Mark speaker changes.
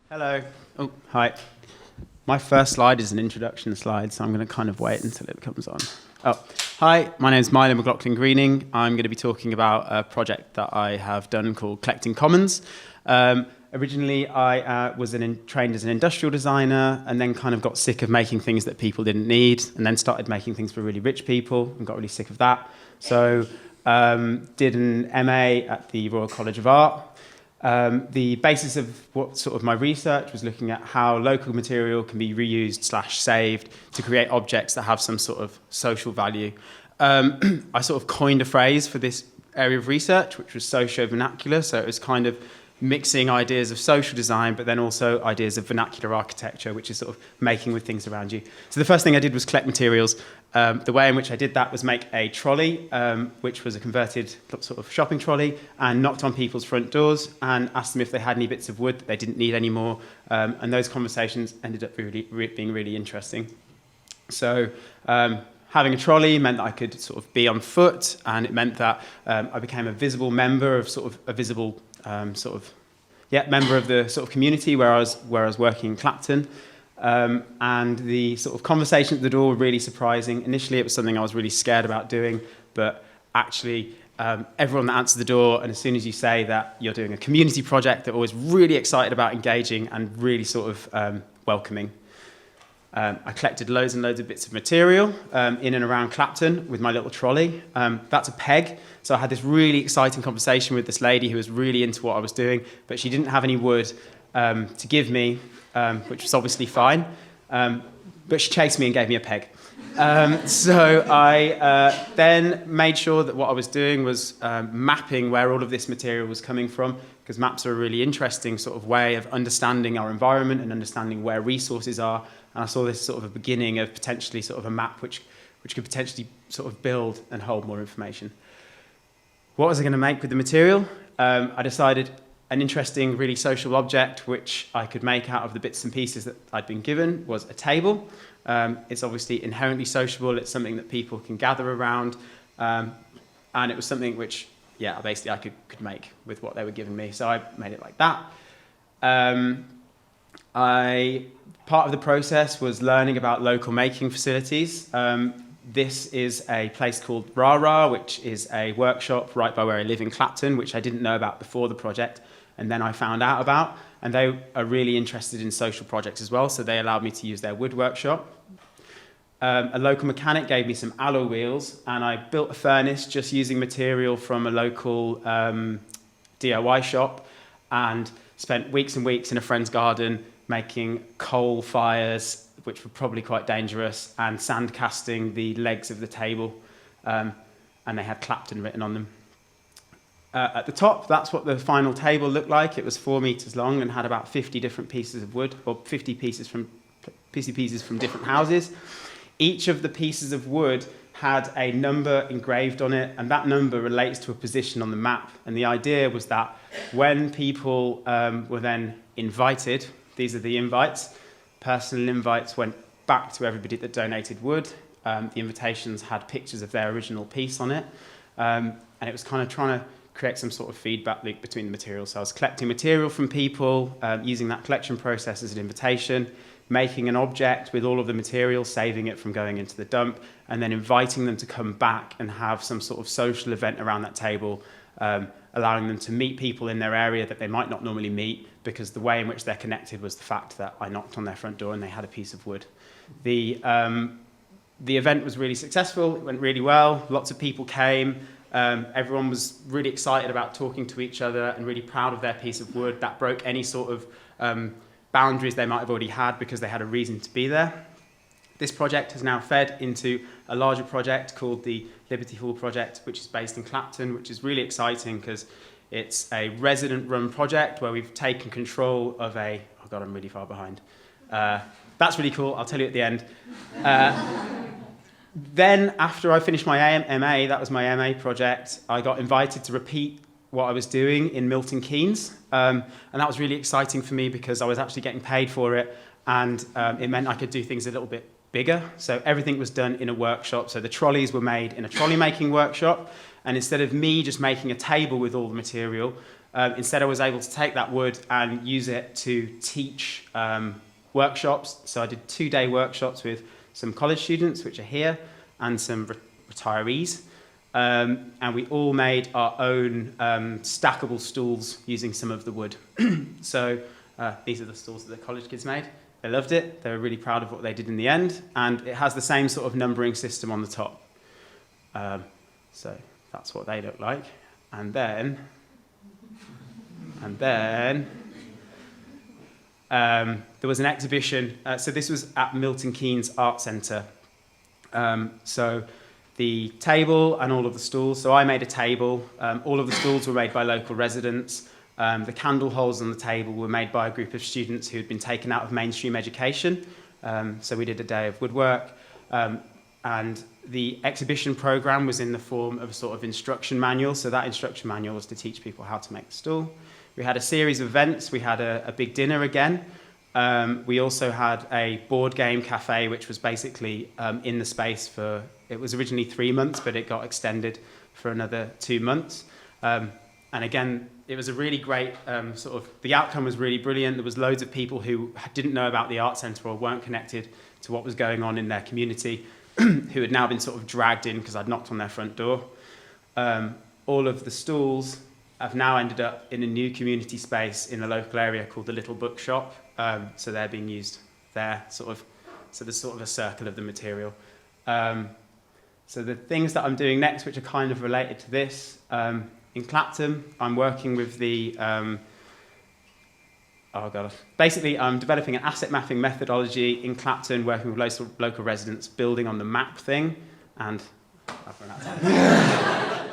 Speaker 1: Hello. Oh, hi. My first slide is an introduction slide, so I'm going to kind of wait until it comes on. Oh, hi. My name is Milo McLaughlin-Greening. I'm going to be talking about a project that I have done called Collecting Commons. Originally, I was trained as an industrial designer and then kind of got sick of making things that people didn't need and then started making things for really rich people and got really sick of that. So did an MA at the Royal College of Art. The basis of what sort of my research was looking at how local material can be reused/saved to create objects that have some sort of social value. I sort of coined a phrase for this area of research, which was socio-vernacular. So it was kind of mixing ideas of social design, but then also ideas of vernacular architecture, which is sort of making with things around you. So the first thing I did was collect materials. The way in which I did that was make a trolley, which was a converted sort of shopping trolley, and knocked on people's front doors and asked them if they had any bits of wood that they didn't need anymore. And those conversations ended up being really interesting. So having a trolley meant that I could sort of be on foot, and it meant that I became a visible member of sort of a visible member of the sort of community where I was working in Clapton. And the sort of conversation at the door were really surprising. Initially, it was something I was really scared about doing, but actually, everyone that answers the door, and as soon as you say that you're doing a community project, they're always really excited about engaging and really sort of welcoming. I collected loads and loads of bits of material in and around Clapton with my little trolley. That's a peg. So I had this really exciting conversation with this lady who was really into what I was doing, but she didn't have any wood to give me, which was obviously fine. But she chased me and gave me a peg. So I then made sure that what I was doing was mapping where all of this material was coming from, because maps are a really interesting sort of way of understanding our environment and understanding where resources are. And I saw this sort of a beginning of potentially sort of a map which could potentially sort of build and hold more information. What was I going to make with the material? I decided an interesting, really social object which I could make out of the bits and pieces that I'd been given was a table. It's obviously inherently sociable. It's something that people can gather around. And it was something which, basically I could make with what they were giving me. So I made it like that. Part of the process was learning about local making facilities. This is a place called Rara, which is a workshop right by where I live in Clapton, which I didn't know about before the project, and then I found out about. And they are really interested in social projects as well, so they allowed me to use their wood workshop. A local mechanic gave me some alloy wheels, and I built a furnace just using material from a local DIY shop, and spent weeks and weeks in a friend's garden making coal fires, which were probably quite dangerous, and sand casting the legs of the table, and they had Clapton written on them. At the top, that's what the final table looked like. It was 4 meters long and had about 50 different pieces of wood, or 50 pieces from different houses. Each of the pieces of wood had a number engraved on it, and that number relates to a position on the map. And the idea was that when people were then invited, these are the invites. Personal invites went back to everybody that donated wood. The invitations had pictures of their original piece on it. And it was kind of trying to create some sort of feedback loop between the materials. So I was collecting material from people, using that collection process as an invitation, making an object with all of the material, saving it from going into the dump, and then inviting them to come back and have some sort of social event around that table, allowing them to meet people in their area that they might not normally meet, because the way in which they're connected was the fact that I knocked on their front door and they had a piece of wood. The event was really successful. It went really well. Lots of people came. Everyone was really excited about talking to each other and really proud of their piece of wood. That broke any sort of boundaries they might have already had because they had a reason to be there. This project has now fed into a larger project called the Liberty Hall project, which is based in Clapton, which is really exciting because it's a resident-run project where we've taken control of oh God, I'm really far behind. That's really cool. I'll tell you at the end. Then, after I finished my MA, that was my MA project, I got invited to repeat what I was doing in Milton Keynes. And that was really exciting for me because I was actually getting paid for it, and it meant I could do things a little bit bigger. So everything was done in a workshop. So the trolleys were made in a trolley making workshop. And instead of me just making a table with all the material, Instead, I was able to take that wood and use it to teach workshops. So I did 2-day workshops with some college students, which are here, and some retirees. And we all made our own stackable stools using some of the wood. So these are the stools that the college kids made. They loved it. They were really proud of what they did in the end. And it has the same sort of numbering system on the top. So that's what they look like. And then there was an exhibition. So this was at Milton Keynes Art Centre. So the table and all of the stools. So I made a table. All of the stools were made by local residents. The candle holes on the table were made by a group of students who had been taken out of mainstream education. So we did a day of woodwork. And the exhibition programme was in the form of a sort of instruction manual. So that instruction manual was to teach people how to make the stool. We had a series of events. We had a big dinner again. We also had a board game cafe, which was basically in the space for, it was originally 3 months, but it got extended for another 2 months. And again, it was a really great the outcome was really brilliant. There was loads of people who didn't know about the art centre or weren't connected to what was going on in their community, who had now been sort of dragged in because I'd knocked on their front door. All of the stools have now ended up in a new community space in the local area called the Little Bookshop. So they're being used there, so there's sort of a circle of the material. So the things that I'm doing next, which are kind of related to this, in Clapton, I'm working with the, basically I'm developing an asset mapping methodology in Clapton, working with local residents, building on the map thing, and I've run out of time.